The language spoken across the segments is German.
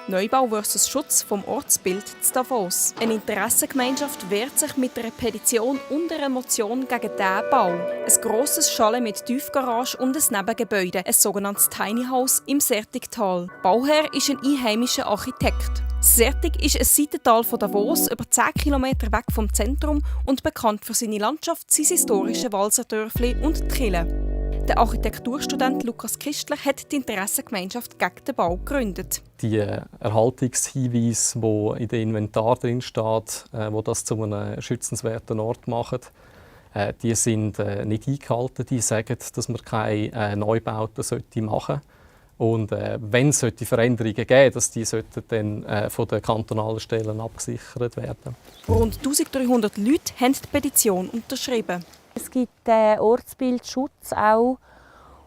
Neubau versus Schutz vom Ortsbild in Davos. Eine Interessengemeinschaft wehrt sich mit einer Petition und einer Motion gegen diesen Bau. Ein grosses Chalet mit Tiefgarage und ein Nebengebäude, ein sogenanntes Tiny House im Sertigtal. Bauherr ist ein einheimischer Architekt. Sertig ist ein Seitental von Davos, über 10 Kilometer weg vom Zentrum und bekannt für seine Landschaft, sein historische Walserdörfli und die Kirche. Der Architekturstudent Lukas Kistler hat die Interessengemeinschaft gegen den Bau gegründet. Die Erhaltungshinweise, die in dem Inventar drin steht, wo das zu einem schützenswerten Ort machen, die sind nicht eingehalten. Die sagen, dass man keine Neubauten machen sollte. Und wenn es Veränderungen geben, dass die dann von den kantonalen Stellen abgesichert werden. Rund 1300 Leute haben die Petition unterschrieben. Es gibt Ortsbildschutz auch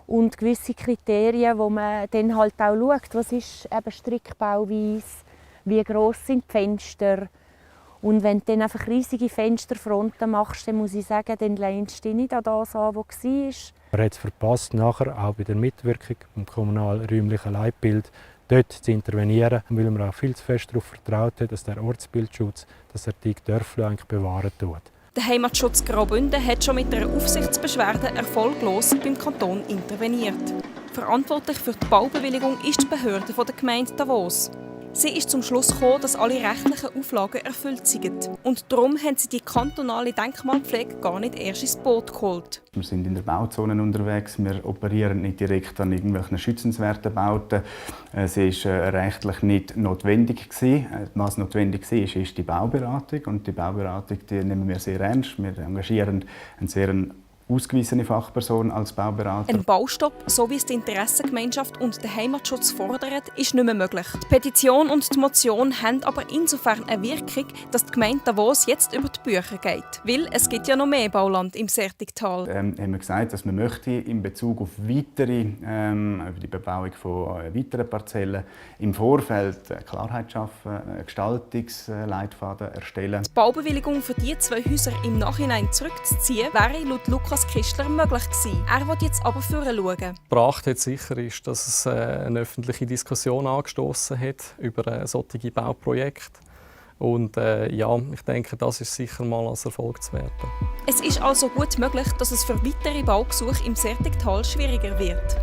und gewisse Kriterien, wo man dann halt auch schaut, was ist eben Strickbauweise, wie gross sind die Fenster. Und wenn du dann einfach riesige Fensterfronten machst, dann muss ich sagen, dann lehnst du dich nicht an das an, was war. Man hat es verpasst, nachher auch bei der Mitwirkung im kommunalen räumlichen Leitbild dort zu intervenieren, weil man auch viel zu fest darauf vertraut hat, dass der Ortsbildschutz das die Dörfli eigentlich bewahren tut. Der Heimatschutz Graubünden hat schon mit einer Aufsichtsbeschwerde erfolglos beim Kanton interveniert. Verantwortlich für die Baubewilligung ist die Behörde der Gemeinde Davos. Sie ist zum Schluss gekommen, dass alle rechtlichen Auflagen erfüllt sind. Und darum haben sie die kantonale Denkmalpflege gar nicht erst ins Boot geholt. Wir sind in der Bauzone unterwegs. Wir operieren nicht direkt an irgendwelchen schützenswerten Bauten. Es war rechtlich nicht notwendig. Was notwendig war, ist die Bauberatung. Und die Bauberatung nehmen wir sehr ernst. Wir engagieren einen sehr ausgewiesene Fachperson als Bauberater. Ein Baustopp, so wie es die Interessengemeinschaft und der Heimatschutz fordern, ist nicht mehr möglich. Die Petition und die Motion haben aber insofern eine Wirkung, dass die Gemeinde Davos jetzt über die Bücher geht. Weil es gibt ja noch mehr Bauland im Sertigtal. Haben wir gesagt, dass man möchte in Bezug auf weitere, über die Bebauung von weiteren Parzellen im Vorfeld Klarheit schaffen, Gestaltungsleitfaden erstellen. Die Baubewilligung für die 2 Häuser im Nachhinein zurückzuziehen, wäre laut Lukas Kistler möglich gewesen. Er will jetzt aber vorschauen. Gebracht hat sicher ist, dass es eine öffentliche Diskussion angestoßen hat über solche Bauprojekte. Und ich denke, das ist sicher mal als Erfolg zu werten. Es ist also gut möglich, dass es für weitere Baugesuche im Sertigtal schwieriger wird.